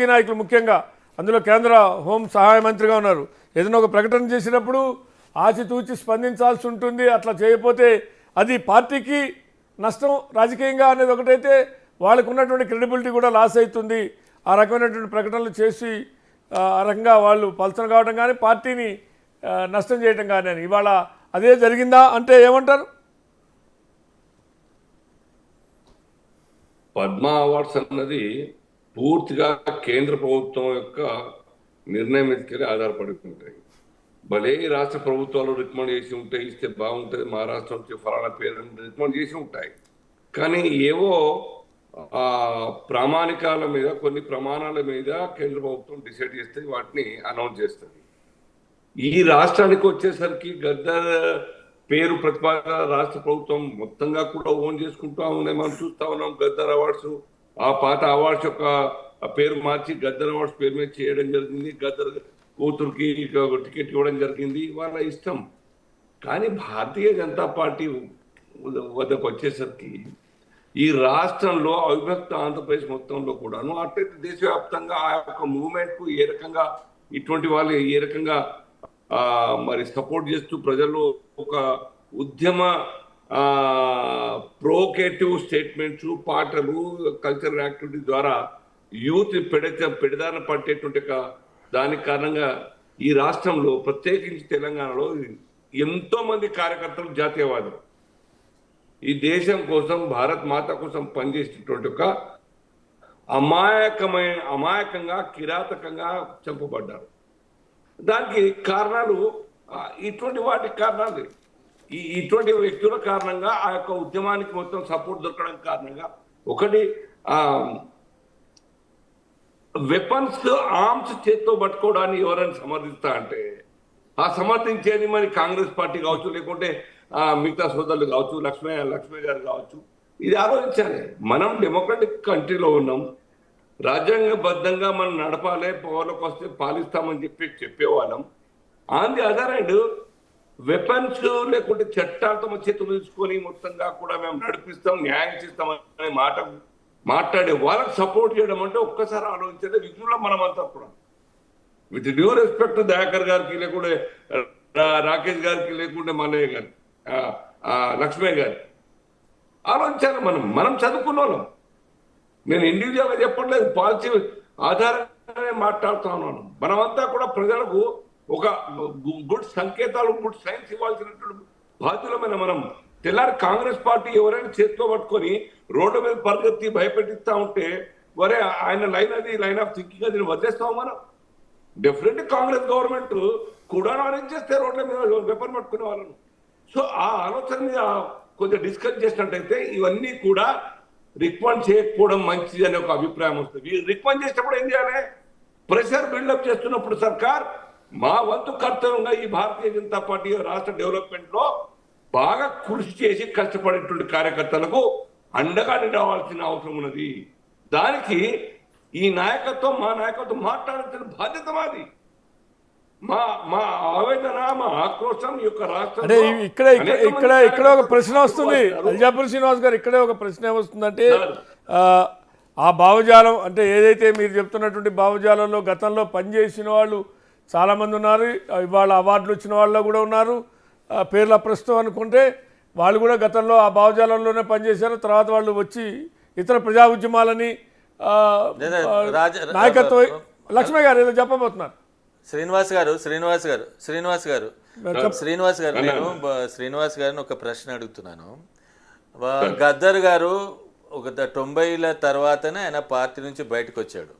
రాజకీయ నాయకులు ముఖ్యంగా అందులో కేంద్ర హోం సహాయ మంత్రిగా ఉన్నారు. ఏదైనా ఒక ప్రకటన చేసినప్పుడు ఆచితూచి స్పందించాల్సి ఉంటుంది. అట్లా చేయకపోతే అది పార్టీకి నష్టం రాజకీయంగా అనేది ఒకటైతే వాళ్ళకు ఉన్నటువంటి క్రెడిబిలిటీ కూడా లాస్ అవుతుంది. ఆ రకమైనటువంటి ప్రకటనలు చేసి ఆ రకంగా వాళ్ళు పలచన కావడం కానీ పార్టీని నష్టం చేయడం కానీ అని ఇవాళ అదే జరిగిందా అంటే ఏమంటారు? పద్మ అవార్డ్స్ అన్నది పూర్తిగా కేంద్ర ప్రభుత్వం యొక్క నిర్ణయం మీదకి ఆధారపడి ఉంటాయి. భలే రాష్ట్ర ప్రభుత్వాలు రికమెండ్ చేసి ఉంటాయి, ఇస్తే బాగుంటుంది, మహారాష్ట్ర నుంచి ఫలానా పేరు రికమెండ్ చేసి ఉంటాయి. కానీ ఏవో ప్రామాణికాల మీద కొన్ని ప్రమాణాల మీద కేంద్ర ప్రభుత్వం డిసైడ్ చేస్తే వాటిని అనౌన్స్ చేస్తుంది. ఈ రాష్ట్రానికి వచ్చేసరికి గద్దర్ పేరు ప్రతిపాదన రాష్ట్ర ప్రభుత్వం మొత్తంగా కూడా ఓన్ చేసుకుంటా ఉన్నాయి. మనం చూస్తా ఉన్నాం గద్దర్ అవార్డ్స్, ఆ పాత అవార్డ్స్ యొక్క పేరు మార్చి గద్దర్ అవార్డ్స్ పేరు మీద చేయడం జరిగింది. గద్దర్ కూతురికి టికెట్ ఇవ్వడం జరిగింది, వాళ్ళ ఇష్టం. కానీ భారతీయ జనతా పార్టీ వద్దకు వచ్చేసరికి ఈ రాష్ట్రంలో అవిభక్త ఆంధ్రప్రదేశ్ మొత్తంలో కూడాను అట్లయితే దేశవ్యాప్తంగా ఆ యొక్క మూవ్మెంట్కు ఏ రకంగా ఇటువంటి వాళ్ళు ఏ రకంగా మరి సపోర్ట్ చేస్తూ ప్రజల్లో ఒక ఉద్యమ ప్రోకేటివ్ స్టేట్మెంట్స్, పాటలు, కల్చరల్ యాక్టివిటీ ద్వారా యూత్ పెడదారిన పట్టేటువంటి దానికి కారణంగా ఈ రాష్ట్రంలో ప్రత్యేకించి తెలంగాణలో ఎంతో మంది కార్యకర్తలు జాతీయవాదులు ఈ దేశం కోసం భారత్ మాత కోసం పనిచేసేటువంటి ఒక అమాయకంగా కిరాతకంగా చంపబడ్డారు. దానికి కారణాలు ఇటువంటి వాటి కారణాలు ఇటువంటి వ్యక్తుల కారణంగా ఆ యొక్క ఉద్యమానికి మొత్తం సపోర్ట్ దొరకడం కారణంగా ఒకటి వెపన్స్ ఆర్మ్స్ చేత్తో పట్టుకోవడాన్ని ఎవరైనా సమర్థిస్తా అంటే ఆ సమర్థించేది మరి కాంగ్రెస్ పార్టీ కావచ్చు, లేకుంటే మిగతా సోదరులు కావచ్చు, లక్ష్మయ్య గారు కావచ్చు. ఇది ఆలోచించాలి. మనం డెమోక్రటిక్ కంట్రీలో ఉన్నాం, రాజ్యాంగబద్ధంగా మనం నడపాలి, పవర్లోకి వస్తే పాలిస్తామని చెప్పేవాళ్ళం. On the other hand weapons లేకుంటే చట్టాలతో చేతులు తీసుకొని మొత్తంగా కూడా మేము నడిపిస్తాం, న్యాయం చేస్తాం అనే మాట్లాడే వాళ్ళకి సపోర్ట్ చేయడం అంటే ఒక్కసారి ఆలోచించండి. విధుల్లో మనమంతా కూడా విత్ డ్యూ రెస్పెక్ట్ దయాకర్ గారికి, లేకుంటే రాకేష్ గారికి, లేకుంటే మల్లయ్య గారికి, లక్ష్మయ్య గారికి ఆలోచించాలి. మనం చదువుకున్న వాళ్ళం. నేను ఇండివిజువల్గా చెప్పట్లేదు, పాలసీ ఆధారంగానే మాట్లాడుతూ ఉన్నాను. మనమంతా కూడా ప్రజలకు ఒక గుడ్ సంకేతాలు, గుడ్ సైన్స్ ఇవ్వాల్సినటువంటి బాధ్యులమైన మనం. తెల్లారి కాంగ్రెస్ పార్టీ ఎవరైనా చేతితో పట్టుకొని రోడ్డు మీద పరిగెత్తి భయపెట్టిస్తా ఉంటే వరే ఆయన లైన్ ఆఫ్ థింకింగ్ అది వదిలేస్తాం మనం. డెఫినెట్లీ కాంగ్రెస్ గవర్నమెంట్ కూడా అరేంజ్ చేస్తే రోడ్ల మీద వెపన్ పట్టుకునే వాళ్ళను. సో ఆ ఆలోచన మీద కొంచెం డిస్కస్ చేసినట్టయితే ఇవన్నీ కూడా రికమెండ్ చేయకపోవడం మంచిది అనే ఒక అభిప్రాయం వస్తుంది. రికమెండ్ చేసినప్పుడు ఏం చేయాలి? ప్రెషర్ బిల్డప్ చేస్తున్నప్పుడు సర్కార్ మా వంతు కర్తవ్యంగా ఈ భారతీయ జనతా పార్టీ రాష్ట్ర డెవలప్మెంట్ లో బాగా కృషి చేసి కష్టపడేటువంటి కార్యకర్తలకు అండగా నిలవాల్సిన అవసరం ఉన్నది. దానికి ఈ నాయకత్వం, మా నాయకత్వం మాట్లాడాల్సిన బాధ్యత మాది. మా ఆవేదన, మా ఆక్రోశం ఈ యొక్క రాష్ట్రం. ఇక్కడ ఒక ప్రశ్న వస్తుంది అల్జాపూర్ శ్రీనివాస్ గారు, ఇక్కడే ఒక ప్రశ్న వస్తుందంటే ఆ భావజాలం అంటే ఏదైతే మీరు చెప్తున్నటువంటి భావజాలంలో గతంలో పనిచేసిన వాళ్ళు చాలామంది ఉన్నారు, ఇవాళ అవార్డులు వచ్చిన వాళ్ళు కూడా ఉన్నారు. పేర్ల ప్రస్తుతం అనుకుంటే వాళ్ళు కూడా గతంలో ఆ భావజాలంలోనే పనిచేశారు. తర్వాత వాళ్ళు వచ్చి ఇతర ప్రజా ఉద్యమాలని నాయకత్వం. లక్ష్మయ్య గారు ఏదో చెప్పబోతున్నారు. శ్రీనివాస్ గారు నేను శ్రీనివాస్ గారిని ఒక ప్రశ్న అడుగుతున్నాను. గద్దర్ గారు ఒక 90ల తర్వాతనే ఆయన పార్టీ నుంచి బయటకు వచ్చాడు.